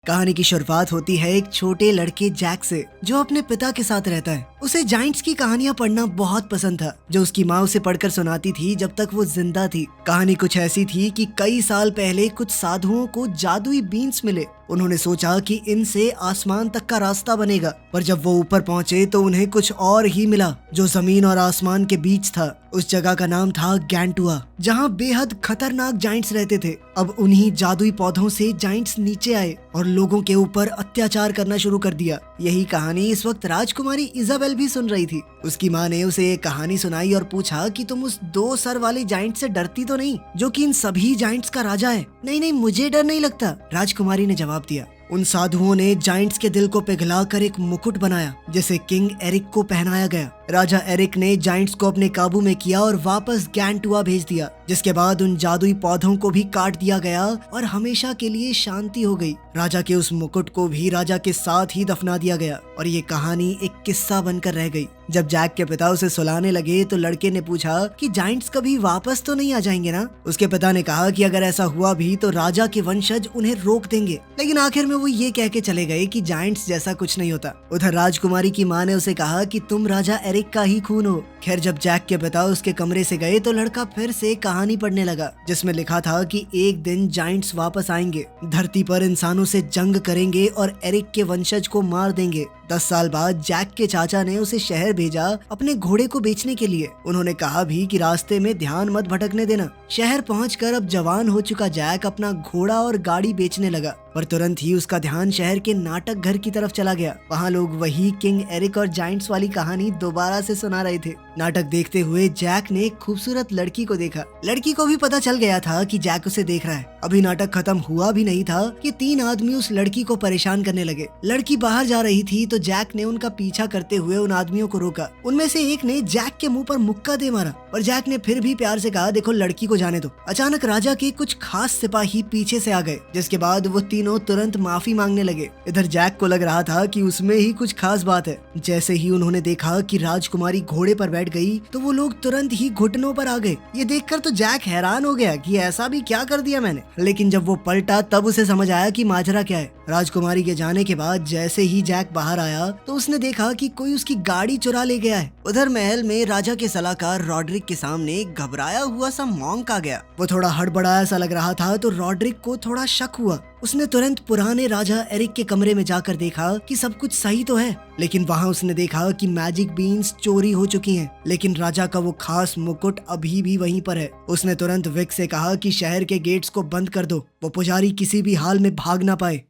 कहानी की शुरुआत होती है एक छोटे लड़के जैक से, जो अपने पिता के साथ रहता है। उसे जाइंट्स की कहानियां पढ़ना बहुत पसंद था, जो उसकी माँ उसे पढ़कर सुनाती थी जब तक वो जिंदा थी। कहानी कुछ ऐसी थी कि कई साल पहले कुछ साधुओं को जादुई बीन्स मिले। उन्होंने सोचा कि इनसे आसमान तक का रास्ता बनेगा, पर जब वो ऊपर पहुंचे तो उन्हें कुछ और ही मिला, जो जमीन और आसमान के बीच था। उस जगह का नाम था गैंटुआ, जहां बेहद खतरनाक जाइंट्स रहते थे। अब उन्हीं जादुई पौधों से जाइंट्स नीचे आए और लोगों के ऊपर अत्याचार करना शुरू कर दिया। यही कहानी इस वक्त राजकुमारी इजाबेल भी सुन रही थी। उसकी माँ ने उसे एक कहानी सुनाई और पूछा कि तुम उस 2 सर वाले जाइंट से डरती तो नहीं, जो कि इन सभी जाइंट्स का राजा है? नहीं नहीं, मुझे डर नहीं लगता, राजकुमारी ने जवाब दिया। उन साधुओं ने जाइंट्स के दिल को पिघलाकर एक मुकुट बनाया, जिसे किंग एरिक को पहनाया गया। राजा एरिक ने जाइंट्स को अपने काबू में किया और वापस गैंटुआ भेज दिया, जिसके बाद उन जादुई पौधों को भी काट दिया गया और हमेशा के लिए शांति हो गई। राजा के उस मुकुट को भी राजा के साथ ही दफना दिया गया और ये कहानी एक किस्सा बनकर रह गई। जब जैक के पिता उसे सुलाने लगे तो लड़के ने पूछा कि जाइंट्स कभी वापस तो नहीं आ जाएंगे ना? उसके पिता ने कहा कि अगर ऐसा हुआ भी तो राजा के वंशज उन्हें रोक देंगे, लेकिन आखिर में वो ये कह के चले गए कि जाइंट्स जैसा कुछ नहीं होता। उधर राजकुमारी की माँ ने उसे कहा कि तुम राजा एरिक का ही खून हो। खैर, जब जैक के पिता उसके कमरे से गए तो लड़का फिर से कहानी पढ़ने लगा, जिसमें लिखा था कि एक दिन जाइंट्स वापस आएंगे, धरती पर इंसानों से जंग करेंगे और एरिक के वंशज को मार देंगे। 10 साल बाद जैक के चाचा ने उसे शहर भेजा अपने घोड़े को बेचने के लिए। उन्होंने कहा भी कि रास्ते में ध्यान मत भटकने देना। शहर पहुंचकर अब जवान हो चुका जैक अपना घोड़ा और गाड़ी बेचने लगा, पर तुरंत ही उसका ध्यान शहर के नाटक घर की तरफ चला गया। वहाँ लोग वही किंग एरिक और जाइंट्स वाली कहानी दोबारा से सुना रहे थे। नाटक देखते हुए जैक ने एक खूबसूरत लड़की को देखा। लड़की को भी पता चल गया था कि जैक उसे देख रहा है। अभी नाटक खत्म हुआ भी नहीं था कि 3 आदमी उस लड़की को परेशान करने लगे। लड़की बाहर जा रही थी तो जैक ने उनका पीछा करते हुए उन आदमियों को रोका। उनमें से एक ने जैक के मुंह पर मुक्का दे मारा, पर जैक ने फिर भी प्यार से कहा, देखो लड़की को जाने दो। अचानक राजा के कुछ खास सिपाही पीछे से आ गए, जिसके बाद वो तीनों तुरंत माफी मांगने लगे। इधर जैक को लग रहा था कि उसमें ही कुछ खास बात है। जैसे ही उन्होंने देखा कि राजकुमारी घोड़े पर बैठ गई तो वो लोग तुरंत ही घुटनों पर आ गए। ये देखकर तो जैक हैरान हो गया कि ऐसा भी क्या कर दिया मैंने, लेकिन जब वो पलटा तब उसे समझ आया कि माजरा क्या है। राजकुमारी के जाने के बाद जैसे ही जैक बाहर आया तो उसने देखा कि कोई उसकी गाड़ी चुरा ले गया है। उधर महल में राजा के सलाहकार रॉड्रिक के सामने घबराया हुआ सा मॉन्क आ गया। वो थोड़ा हड़बड़ाया सा लग रहा था तो रॉड्रिक को थोड़ा शक हुआ। उसने तुरंत पुराने राजा एरिक के कमरे में जाकर देखा कि सब कुछ सही तो है, लेकिन वहाँ उसने देखा कि मैजिक बीन्स चोरी हो चुकी हैं, लेकिन राजा का वो खास मुकुट अभी भी वहीं पर है। उसने तुरंत विक से कहा कि शहर के गेट्स को बंद कर दो, वो पुजारी किसी भी हाल में भाग ना पाए।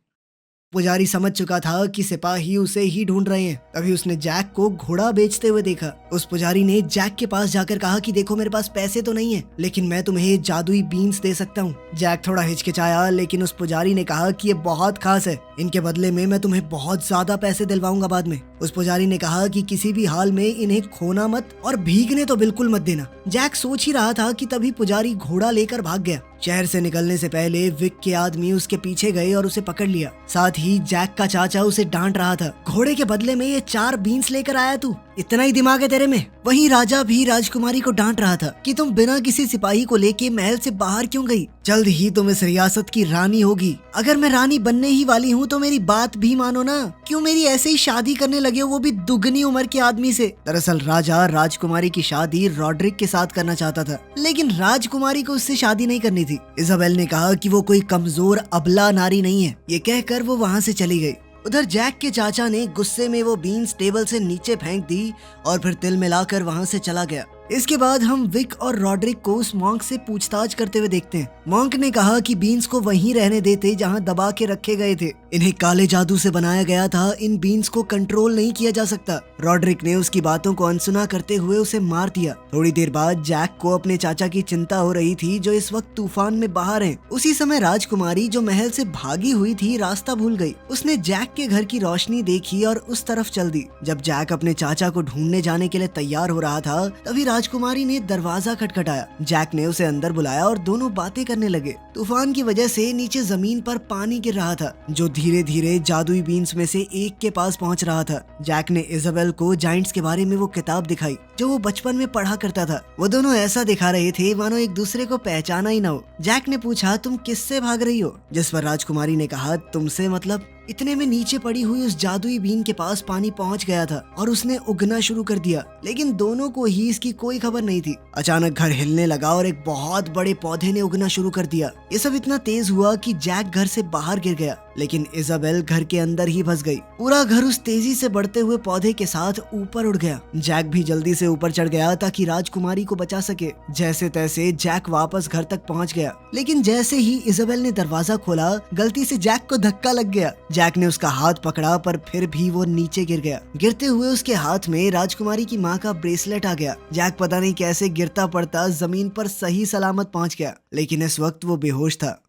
पुजारी समझ चुका था कि सिपाही उसे ही ढूंढ रहे हैं। तभी उसने जैक को घोड़ा बेचते हुए देखा। उस पुजारी ने जैक के पास जाकर कहा कि देखो मेरे पास पैसे तो नहीं है, लेकिन मैं तुम्हें जादुई बीन्स दे सकता हूँ। जैक थोड़ा हिचकिचाया, लेकिन उस पुजारी ने कहा कि ये बहुत खास है, इनके बदले में मैं तुम्हें बहुत ज्यादा पैसे दिलवाऊंगा बाद में। उस पुजारी ने कहा कि किसी भी हाल में इन्हें खोना मत और भीगने तो बिल्कुल मत देना। जैक सोच ही रहा था कि तभी पुजारी घोड़ा लेकर भाग गया। शहर से निकलने से पहले विक के आदमी उसके पीछे गए और उसे पकड़ लिया। साथ ही जैक का चाचा उसे डांट रहा था, घोड़े के बदले में ये 4 बीन्स लेकर आया तू, इतना ही दिमाग है तेरे में? वहीं राजा भी राजकुमारी को डांट रहा था कि तुम बिना किसी सिपाही को लेके महल से बाहर क्यों गई? जल्द ही तुम इस रियासत की रानी होगी। अगर मैं रानी बनने ही वाली हूँ तो मेरी बात भी मानो ना, क्यों मेरी ऐसे ही शादी करने लगे हो, वो भी दुगनी उम्र के आदमी से? दरअसल राजा राजकुमारी की शादी रॉड्रिक के साथ करना चाहता था, लेकिन राजकुमारी को उससे शादी नहीं करनी थी। इजाबेल ने कहा कि वो कोई कमजोर अबला नारी नहीं है। ये कहकर वो वहाँ से चली गई। उधर जैक के चाचा ने गुस्से में वो बीन्स टेबल से नीचे फेंक दी और फिर तिल मिलाकर वहाँ से चला गया। इसके बाद हम विक और रॉड्रिक को उस मॉन्क से पूछताछ करते हुए देखते हैं। मॉन्क ने कहा कि बीन्स को वहीं रहने देते जहां दबा के रखे गए थे। इन्हें काले जादू से बनाया गया था, इन बीन्स को कंट्रोल नहीं किया जा सकता। रॉड्रिक ने उसकी बातों को अनसुना करते हुए उसे मार दिया। थोड़ी देर बाद जैक को अपने चाचा की चिंता हो रही थी, जो इस वक्त तूफान में बाहर हैं। उसी समय राजकुमारी जो महल से भागी हुई थी रास्ता भूल गई। उसने जैक के घर की रोशनी देखी और उस तरफ चल दी। जब जैक अपने चाचा को ढूंढने जाने के लिए तैयार हो रहा था तभी राजकुमारी ने दरवाजा खटखटाया। जैक ने उसे अंदर बुलाया और दोनों बातें करने लगे। तूफान की वजह से नीचे जमीन पर पानी गिर रहा था, जो धीरे धीरे जादुई बीन्स में से एक के पास पहुंच रहा था। जैक ने इजाबेल को जाइंट्स के बारे में वो किताब दिखाई जो वो बचपन में पढ़ा करता था। वो दोनों ऐसा दिखा रहे थे मानो एक दूसरे को पहचाना ही ना हो। जैक ने पूछा, तुम किससे भाग रही हो? जिस पर राजकुमारी ने कहा, तुमसे मतलब। इतने में नीचे पड़ी हुई उस जादुई बीन के पास पानी पहुंच गया था और उसने उगना शुरू कर दिया, लेकिन दोनों को ही इसकी कोई खबर नहीं थी। अचानक घर हिलने लगा और एक बहुत बड़े पौधे ने उगना शुरू कर दिया। ये सब इतना तेज हुआ कि जैक घर से बाहर गिर गया, लेकिन इजाबेल घर के अंदर ही फंस गई। पूरा घर उस तेजी से बढ़ते हुए पौधे के साथ ऊपर उड़ गया। जैक भी जल्दी से ऊपर चढ़ गया ताकि राजकुमारी को बचा सके। जैसे तैसे जैक वापस घर तक पहुंच गया, लेकिन जैसे ही इजाबेल ने दरवाजा खोला, गलती से जैक को धक्का लग गया। जैक ने उसका हाथ पकड़ा पर फिर भी वो नीचे गिर गया। गिरते हुए उसके हाथ में राजकुमारी की माँ का ब्रेसलेट आ गया। जैक पता नहीं कैसे गिरता पड़ता जमीन पर सही सलामत पहुंच गया, लेकिन इस वक्त वो बेहोश था।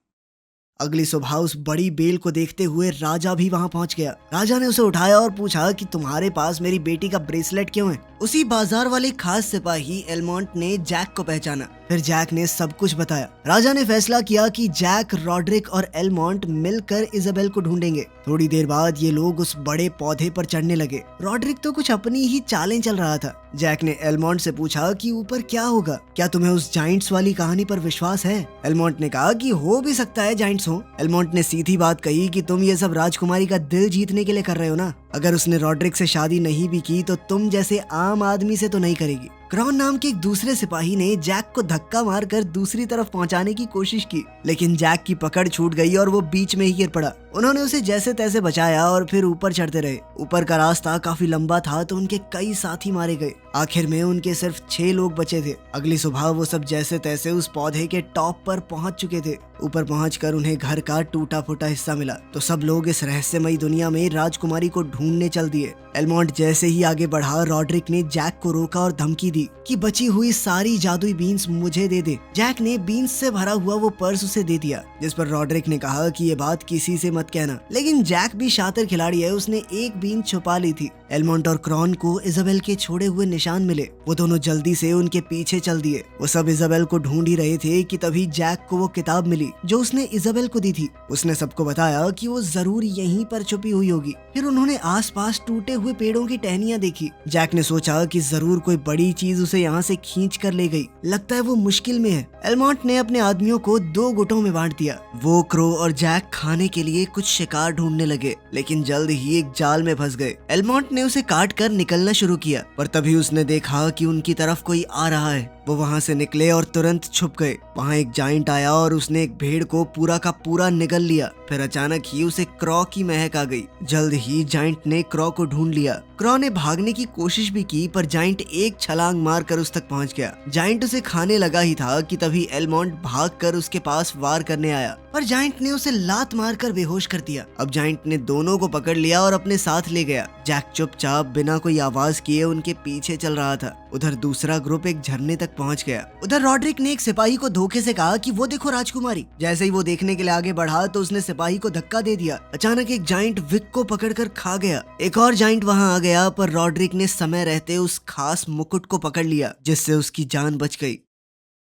अगली सुबह उस बड़ी बेल को देखते हुए राजा भी वहां पहुंच गया। राजा ने उसे उठाया और पूछा कि तुम्हारे पास मेरी बेटी का ब्रेसलेट क्यों है? उसी बाजार वाले खास सिपाही एलमोंट ने जैक को पहचाना। फिर जैक ने सब कुछ बताया। राजा ने फैसला किया कि जैक, रॉड्रिक और एलमोंट मिलकर इजाबेल को ढूंढेंगे। थोड़ी देर बाद ये लोग उस बड़े पौधे पर चढ़ने लगे। रॉड्रिक तो कुछ अपनी ही चालें चल रहा था। जैक ने एलमोंट से पूछा कि ऊपर क्या होगा, क्या तुम्हें उस जाइंट्स वाली कहानी पर विश्वास है? एलमोंट ने कहा कि हो भी सकता है जाइंट्स हो। एलमोंट ने सीधी बात कही कि तुम ये सब राजकुमारी का दिल जीतने के लिए कर रहे हो ना। अगर उसने रॉड्रिक से शादी नहीं भी की तो तुम जैसे आम आदमी से तो नहीं करेगी। क्रॉन नाम के एक दूसरे सिपाही ने जैक को धक्का मारकर दूसरी तरफ पहुंचाने की कोशिश की, लेकिन जैक की पकड़ छूट गई और वो बीच में ही गिर पड़ा। उन्होंने उसे जैसे तैसे बचाया और फिर ऊपर चढ़ते रहे। ऊपर का रास्ता काफी लंबा था तो उनके कई साथी मारे गए। आखिर में उनके सिर्फ 6 लोग बचे थे। अगली सुबह वो सब जैसे तैसे उस पौधे के टॉप पर पहुंच चुके थे। ऊपर पहुंचकर उन्हें घर का टूटा फूटा हिस्सा मिला तो सब लोग इस रहस्यमयी दुनिया में राजकुमारी को ढूंढने चल दिए। एलमोंट जैसे ही आगे बढ़ा, रॉड्रिक ने जैक को रोका और धमकी दी कि बची हुई सारी जादुई बीन्स मुझे दे दे। जैक ने बीन्स से भरा हुआ वो पर्स उसे दे दिया, जिस पर रॉड्रिक ने कहा कि ये बात किसी से मत कहना। लेकिन जैक भी शातिर खिलाड़ी है, उसने एक बीन छुपा ली थी। एलमोंट और क्रॉन को इजाबेल के छोड़े हुए निशान मिले। वो दोनों जल्दी से उनके पीछे चल दिए। वो सब इजाबेल को ढूंढ ही रहे थे कि तभी जैक को वो किताब मिली जो उसने इजाबेल को दी थी। उसने सबको बताया कि वो जरूर यहीं पर छुपी हुई होगी। फिर उन्होंने आसपास टूटे हुए पेड़ों की टहनियां देखी। जैक ने सोचा कि जरूर कोई बड़ी चीज उसे यहाँ से खींच कर ले गई। लगता है वो मुश्किल में है। एलमोंट ने अपने आदमियों को 2 गुटों में बांट दिया। वो, क्रो और जैक खाने के लिए कुछ शिकार ढूंढने लगे, लेकिन जल्द ही एक जाल में फंस गए। एलमोंट ने उसे काट कर निकलना शुरू किया, पर तभी उसने देखा कि उनकी तरफ कोई आ रहा है। वो वहाँ से निकले और तुरंत छुप गए। वहाँ एक जाइंट आया और उसने एक भेड़ को पूरा का पूरा निगल लिया। फिर अचानक ही उसे क्रॉ की महक आ गई। जल्द ही जाइंट ने क्रॉ को ढूंढ लिया। क्रॉ ने भागने की कोशिश भी की, पर जाइंट एक छलांग मारकर उस तक पहुंच गया। जाइंट उसे खाने लगा ही था कि तभी एलमोंट भागकर उसके पास वार करने आया, पर जाइंट ने उसे लात मारकर बेहोश कर दिया। अब जाइंट ने दोनों को पकड़ लिया और अपने साथ ले गया। जैक चुपचाप बिना कोई आवाज किए उनके पीछे चल रहा था। उधर दूसरा ग्रुप एक झरने तक पहुंच गया। उधर रॉड्रिक ने एक सिपाही को धोखे से कहा कि वो देखो राजकुमारी। जैसे ही वो देखने के लिए आगे बढ़ा तो उसने सिपाही को धक्का दे दिया। अचानक एक जाइंट विक को पकड़कर खा गया। एक और जाइंट वहां आ गया, पर रॉड्रिक ने समय रहते उस खास मुकुट को पकड़ लिया, जिससे उसकी जान बच गई।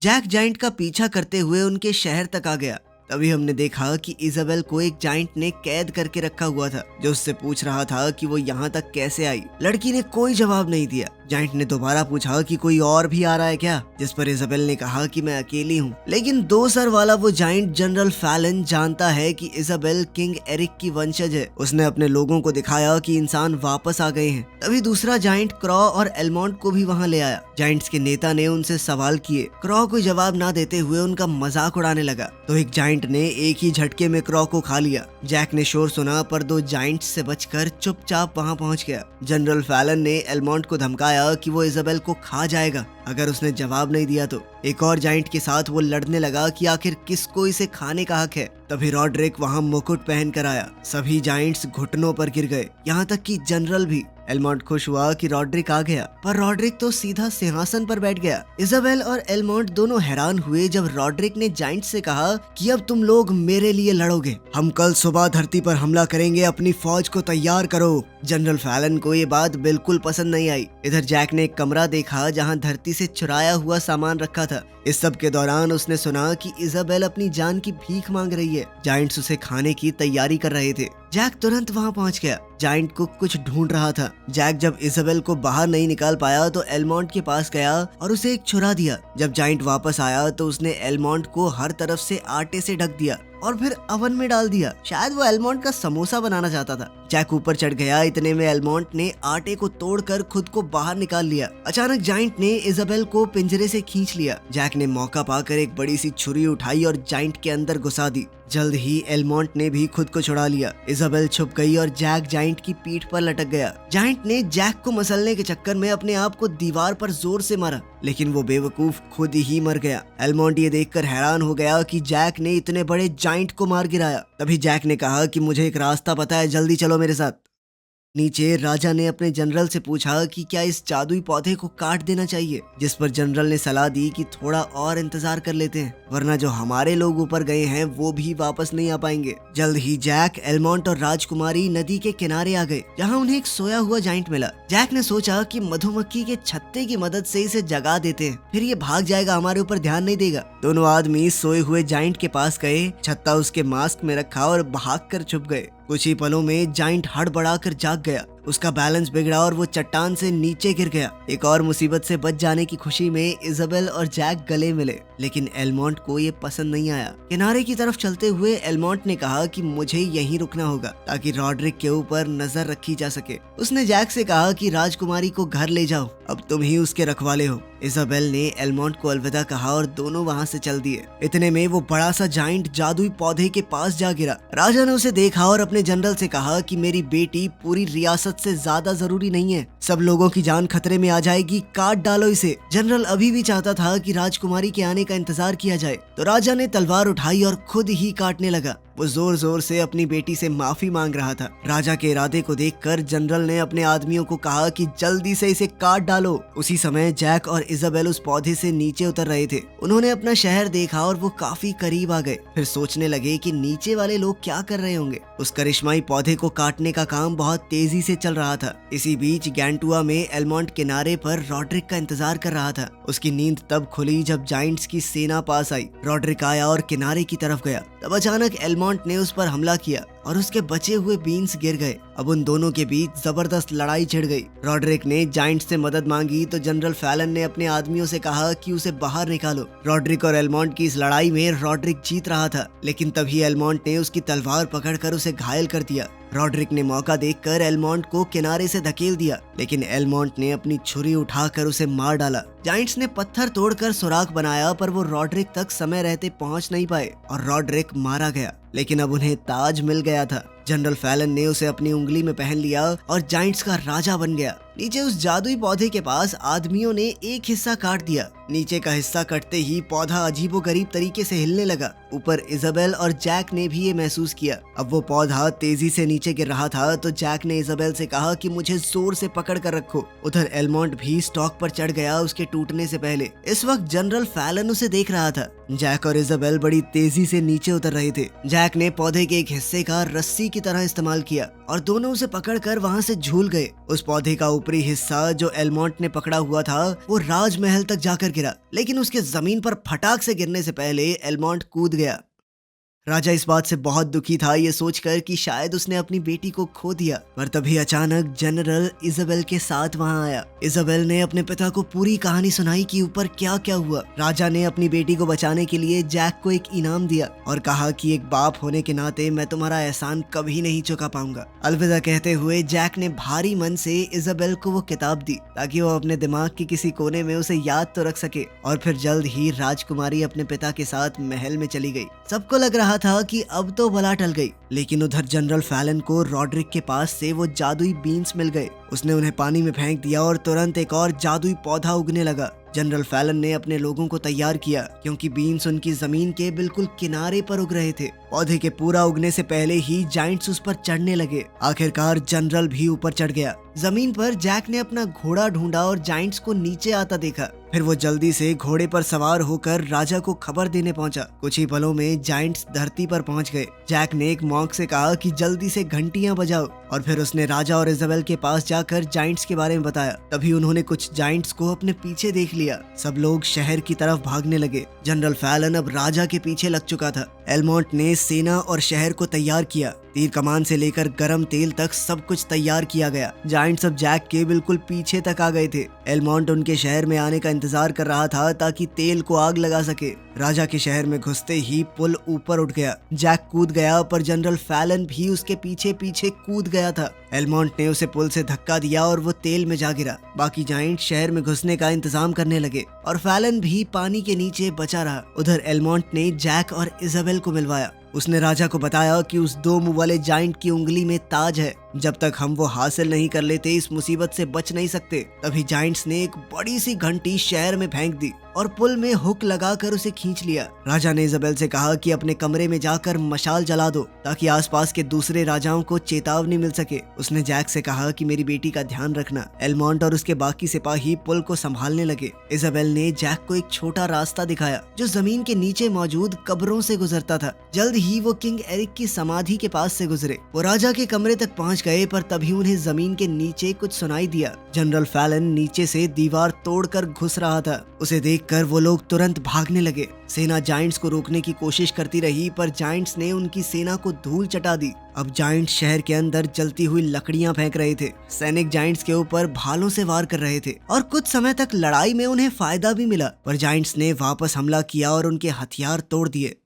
जैक जाइंट का पीछा करते हुए उनके शहर तक आ गया। तभी हमने देखा कि इजाबेल को एक जाइंट ने कैद करके रखा हुआ था, जो उससे पूछ रहा था कि वो यहाँ तक कैसे आई। लड़की ने कोई जवाब नहीं दिया। जाइंट ने दोबारा पूछा कि कोई और भी आ रहा है क्या, जिस पर इजाबेल ने कहा कि मैं अकेली हूँ। लेकिन 2 सर वाला वो जाइंट जनरल फैलन जानता है कि इजाबेल किंग एरिक की वंशज है। उसने अपने लोगों को दिखाया कि इंसान वापस आ गए हैं। तभी दूसरा जाइंट क्रॉ और एलमोंट को भी वहाँ ले आया। जाइंट्स के नेता ने उनसे सवाल किए। क्रॉ कोई जवाब ना देते हुए उनका मजाक उड़ाने लगा, तो एक जाइंट ने एक ही झटके में क्रॉ को खा लिया। जैक ने शोर सुना, पर 2 जाइंट्स से बचकर चुपचाप वहाँ पहुँच गया। जनरल फैलन ने एलमोंट को धमकाया कि वो इजाबेल को खा जाएगा अगर उसने जवाब नहीं दिया तो। एक और जाइंट के साथ वो लड़ने लगा कि आखिर किसको इसे खाने का हक है। तभी रॉड्रिक वहाँ मुकुट पहन कर आया। सभी जाइंट्स घुटनों पर गिर गए, यहाँ तक कि जनरल भी। एलमोंट खुश हुआ कि रॉड्रिक आ गया, पर रॉड्रिक तो सीधा सिंहासन पर बैठ गया। इजाबेल और एलमोंट दोनों हैरान हुए जब रॉड्रिक ने जाइंट से कहा कि अब तुम लोग मेरे लिए लड़ोगे। हम कल सुबह धरती पर हमला करेंगे, अपनी फौज को तैयार करो। जनरल फैलन को ये बात बिल्कुल पसंद नहीं आई। इधर जैक ने एक कमरा देखा जहाँ धरती से चुराया हुआ सामान रखा था। इस सब के दौरान उसने सुना कि इजाबेल अपनी जान की भीख मांग रही है। जाइंट्स उसे खाने की तैयारी कर रहे थे। जैक तुरंत वहाँ पहुँच गया। जाइंट कुक कुछ ढूंढ रहा था। जैक जब इजाबेल को बाहर नहीं निकाल पाया तो एलमॉन्ट के पास गया और उसे एक छुरा दिया। जब जाइंट वापस आया तो उसने एलमॉन्ट को हर तरफ से आटे से ढक दिया और फिर ओवन में डाल दिया। शायद वो एलमॉन्ट का समोसा बनाना चाहता था। जैक ऊपर चढ़ गया। इतने में एलमॉन्ट ने आटे को तोड़कर खुद को बाहर निकाल लिया। अचानक जाइंट ने इजाबेल को पिंजरे से खींच लिया। जैक ने मौका पाकर एक बड़ी सी छुरी उठाई और जाइंट के अंदर घुसा दी। जल्द ही एलमॉन्ट ने भी खुद को छुड़ा लिया। इजाबेल छुप गई और जैक जाइंट की पीठ पर लटक गया। जाइंट ने जैक को मसलने के चक्कर में अपने आप को दीवार पर जोर से मारा, लेकिन वो बेवकूफ खुद ही मर गया। एलमॉन्ट ये देखकर हैरान हो गया कि जैक ने इतने बड़े जाइंट को मार गिराया। तभी जैक ने कहा कि मुझे एक रास्ता पता है, जल्दी चलो मेरे साथ। नीचे राजा ने अपने जनरल से पूछा कि क्या इस जादुई पौधे को काट देना चाहिए, जिस पर जनरल ने सलाह दी कि थोड़ा और इंतजार कर लेते हैं, वरना जो हमारे लोग ऊपर गए हैं वो भी वापस नहीं आ पाएंगे। जल्द ही जैक, एलमॉन्ट और राजकुमारी नदी के किनारे आ गए, जहाँ उन्हें एक सोया हुआ जाइंट मिला। जैक ने सोचा कि मधुमक्खी के छत्ते की मदद से इसे जगा देते हैं, फिर ये भाग जाएगा, हमारे ऊपर ध्यान नहीं देगा। दोनों आदमी सोए हुए जाइंट के पास गए, छत्ता उसके मास्क में रखा और भागकर छुप गए। कुछ ही पलों में जाइंट हड़बड़ाकर जाग गया। उसका बैलेंस बिगड़ा और वो चट्टान से नीचे गिर गया। एक और मुसीबत से बच जाने की खुशी में इजाबेल और जैक गले मिले, लेकिन एलमॉन्ट को ये पसंद नहीं आया। किनारे की तरफ चलते हुए एलमॉन्ट ने कहा कि मुझे यहीं रुकना होगा ताकि रॉड्रिक के ऊपर नजर रखी जा सके। उसने जैक से कहा कि राजकुमारी को घर ले जाओ, अब तुम ही उसके रखवाले हो। इजाबेल ने एलमॉन्ट को अलविदा कहा और दोनों वहाँ से चल दिए। इतने में वो बड़ा सा जाइंट जादुई पौधे के पास जा गिरा। राजा ने उसे देखा और अपने जनरल से कहा कि मेरी बेटी पूरी रियासत से ज्यादा जरूरी नहीं है, सब लोगों की जान खतरे में आ जाएगी, काट डालो इसे। जनरल अभी भी चाहता था कि राजकुमारी के आने का इंतजार किया जाए, तो राजा ने तलवार उठाई और खुद ही काटने लगा। वो जोर जोर से अपनी बेटी से माफी मांग रहा था। राजा के इरादे को देखकर जनरल ने अपने आदमियों को कहा कि जल्दी से इसे काट डालो। उसी समय जैक और इजाबेल उस पौधे से नीचे उतर रहे थे। उन्होंने अपना शहर देखा और वो काफी करीब आ गए। फिर सोचने लगे कि नीचे वाले लोग क्या कर रहे होंगे। उस करिश्माई पौधे को काटने का काम बहुत तेजी से चल रहा था। इसी बीच गैंटुआ में एलमॉन्ट किनारे पर रॉड्रिक का इंतजार कर रहा था। उसकी नींद तब खुली जब जाइंट्स की सेना पास आई। रॉड्रिक आया और किनारे की तरफ गया। तब अचानक एलमॉन्ट ने उस पर हमला किया और उसके बचे हुए बीन्स गिर गए। अब उन दोनों के बीच जबरदस्त लड़ाई छिड़ गई। रॉड्रिक ने जाइंट से मदद मांगी तो जनरल फैलन ने अपने आदमियों से कहा कि उसे बाहर निकालो। रॉड्रिक और एलमॉन्ट की इस लड़ाई में रॉड्रिक जीत रहा था, लेकिन तभी एलमॉन्ट ने उसकी तलवार पकड़कर उसे घायल कर दिया। रॉड्रिक ने मौका देखकर एलमॉन्ट को किनारे से धकेल दिया, लेकिन एलमॉन्ट ने अपनी छुरी उठाकर उसे मार डाला। जाइंट्स ने पत्थर तोड़कर सुराग बनाया, पर वो रॉड्रिक तक समय रहते पहुंच नहीं पाए और रॉड्रिक मारा गया। लेकिन अब उन्हें ताज मिल गया था। जनरल फैलन ने उसे अपनी उंगली में पहन लिया और जाइंट्स का राजा बन गया। नीचे उस जादुई पौधे के पास आदमियों ने एक हिस्सा काट दिया। नीचे का हिस्सा कटते ही पौधा अजीबोगरीब तरीके से हिलने लगा। ऊपर इजाबेल और जैक ने भी ये महसूस किया। अब वो पौधा तेजी से नीचे गिर रहा था तो जैक ने इजाबेल से कहा कि मुझे जोर से पकड़ कर रखो। उधर एलमॉन्ट भी स्टॉक पर चढ़ गया उसके टूटने से पहले। इस वक्त जनरल फैलन उसे देख रहा था। जैक और इजाबेल बड़ी तेजी से नीचे उतर रहे थे। जैक ने पौधे के एक हिस्से का रस्सी की तरह इस्तेमाल किया और दोनों उसे पकड़कर वहां से झूल गए। उस पौधे का ऊपरी हिस्सा जो एलमॉन्ट ने पकड़ा हुआ था वो राजमहल तक जाकर गिरा, लेकिन उसके जमीन पर फटाक से गिरने से पहले एलमॉन्ट कूद गया। राजा इस बात से बहुत दुखी था, ये सोचकर कि शायद उसने अपनी बेटी को खो दिया। पर तभी अचानक जनरल इजाबेल के साथ वहां आया। इजाबेल ने अपने पिता को पूरी कहानी सुनाई कि ऊपर क्या क्या हुआ। राजा ने अपनी बेटी को बचाने के लिए जैक को एक इनाम दिया और कहा कि एक बाप होने के नाते मैं तुम्हारा एहसान कभी नहीं चुका पाऊंगा। अलविदा कहते हुए जैक ने भारी मन से इजाबेल को वो किताब दी ताकि वो अपने दिमाग के किसी कोने में उसे याद तो रख सके। और फिर जल्द ही राजकुमारी अपने पिता के साथ महल में चली गई। सबको लग रहा था कि अब तो बला टल गई, लेकिन उधर जनरल फैलन को रॉड्रिक के पास से वो जादुई बीन्स मिल गए। उसने उन्हें पानी में फेंक दिया और तुरंत एक और जादुई पौधा उगने लगा। जनरल फैलन ने अपने लोगों को तैयार किया क्योंकि बीन्स उनकी जमीन के बिल्कुल किनारे पर उग रहे थे। पौधे के पूरा उगने से पहले ही जाइंट्स उस पर चढ़ने लगे। आखिरकार जनरल भी ऊपर चढ़ गया। जमीन पर जैक ने अपना घोड़ा ढूंढा और जाइंट्स को नीचे आता देखा। फिर वो जल्दी से घोड़े पर सवार होकर राजा को खबर देने पहुंचा। कुछ ही पलों में जाइंट्स धरती पर पहुंच गए। जैक ने एक मॉन्क से कहा कि जल्दी से घंटियां बजाओ। और फिर उसने राजा और इजाबेल के पास जाकर जाइंट्स के बारे में बताया। तभी उन्होंने कुछ जाइंट्स को अपने पीछे देख लिया। सब लोग शहर की तरफ भागने लगे। जनरल फैलन अब राजा के पीछे लग चुका था। एलमोंट ने सेना और शहर को तैयार किया। तीर कमान से लेकर गरम तेल तक सब कुछ तैयार किया गया। जाइंट्स अब जैक के बिल्कुल पीछे तक आ गए थे। एलमोंट उनके शहर में आने का इंतजार कर रहा था ताकि तेल को आग लगा सके। राजा के शहर में घुसते ही पुल ऊपर उठ गया। जैक कूद गया पर जनरल फैलन भी उसके पीछे पीछे कूद गया था। एलमोंट ने उसे पुल से धक्का दिया और वो तेल में जा गिरा। बाकी जाइंट शहर में घुसने का इंतजाम करने लगे और फैलन भी पानी के नीचे बचा रहा। उधर एलमोंट ने जैक और इजाबेल को मिलवाया। उसने राजा को बताया कि उस 2 मुंह वाले जाइंट की उंगली में ताज है। जब तक हम वो हासिल नहीं कर लेते इस मुसीबत से बच नहीं सकते। तभी जाइंट्स ने एक बड़ी सी घंटी शहर में फेंक दी और पुल में हुक लगाकर उसे खींच लिया। राजा ने इजाबेल से कहा कि अपने कमरे में जाकर मशाल जला दो ताकि आसपास के दूसरे राजाओं को चेतावनी मिल सके। उसने जैक से कहा कि मेरी बेटी का ध्यान रखना। एलमोंट और उसके बाकी सिपाही पुल को संभालने लगे। इजाबेल ने जैक को एक छोटा रास्ता दिखाया जो जमीन के नीचे मौजूद कब्रों से गुजरता था। जल्द ही वो किंग एरिक की समाधि के पास से गुजरे। वो राजा के कमरे तक पहुंच गए पर तभी उन्हें जमीन के नीचे कुछ सुनाई दिया। जनरल फैलन नीचे से दीवार तोड़कर घुस रहा था। उसे देखकर वो लोग तुरंत भागने लगे। सेना जाइंट्स को रोकने की कोशिश करती रही पर जाइंट्स ने उनकी सेना को धूल चटा दी। अब जाइंट्स शहर के अंदर जलती हुई लकड़ियां फेंक रहे थे। सैनिक जाइंट्स के ऊपर भालों से वार कर रहे थे और कुछ समय तक लड़ाई में उन्हें फायदा भी मिला। पर जाइंट्स ने वापस हमला किया और उनके हथियार तोड़ दिए।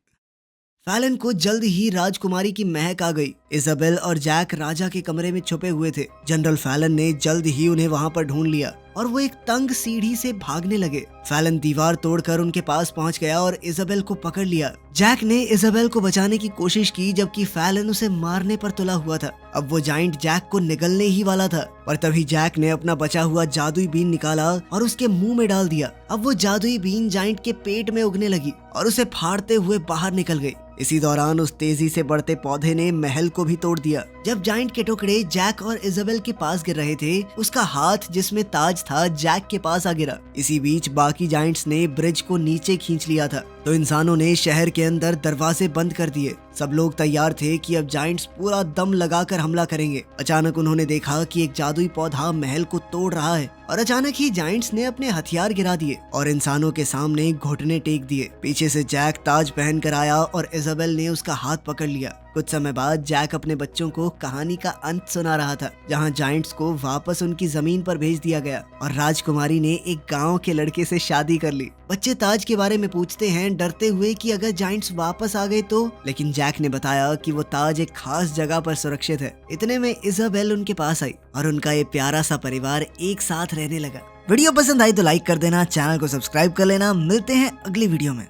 फैलन को जल्द ही राजकुमारी की महक आ गई। इजाबेल और जैक राजा के कमरे में छुपे हुए थे। जनरल फैलन ने जल्द ही उन्हें वहां पर ढूंढ लिया और वो एक तंग सीढ़ी से भागने लगे। फैलन दीवार तोड़कर उनके पास पहुंच गया और इजाबेल को पकड़ लिया। जैक ने इजाबेल को बचाने की कोशिश की जबकि फैलन उसे मारने पर तुला हुआ था। अब वो जाइंट जैक को निगलने ही वाला था पर तभी जैक ने अपना बचा हुआ जादुई बीन निकाला और उसके मुंह में डाल दिया। अब वो जादुई बीन जाइंट के पेट में उगने लगी और उसे फाड़ते हुए बाहर निकल गई। इसी दौरान उस तेजी से बढ़ते पौधे ने महल को भी तोड़ दिया। जब जाइंट के टुकड़े जैक और इजाबेल के पास गिर रहे थे उसका हाथ जिसमें ताज था जैक के पास आ गिरा। इसी बीच बाकी जाइंट्स ने ब्रिज को नीचे खींच लिया था तो इंसानों ने शहर के अंदर दरवाजे बंद कर दिए। सब लोग तैयार थे कि अब जाइंट्स पूरा दम लगाकर हमला करेंगे। अचानक उन्होंने देखा कि एक जादुई पौधा महल को तोड़ रहा है और अचानक ही जाइंट्स ने अपने हथियार गिरा दिए और इंसानों के सामने घुटने टेक दिए। पीछे से जैक ताज पहन कर आया और इजाबेल ने उसका हाथ पकड़ लिया। कुछ समय बाद जैक अपने बच्चों को कहानी का अंत सुना रहा था जहां जाइंट्स को वापस उनकी जमीन पर भेज दिया गया और राजकुमारी ने एक गांव के लड़के से शादी कर ली। बच्चे ताज के बारे में पूछते हैं डरते हुए कि अगर जाइंट्स वापस आ गए तो, लेकिन जैक ने बताया कि वो ताज एक खास जगह पर सुरक्षित है। इतने में इजाबेल उनके पास आई और उनका ये प्यारा सा परिवार एक साथ रहने लगा। वीडियो पसंद आई तो लाइक कर देना, चैनल को सब्सक्राइब कर लेना। मिलते हैं अगली वीडियो में।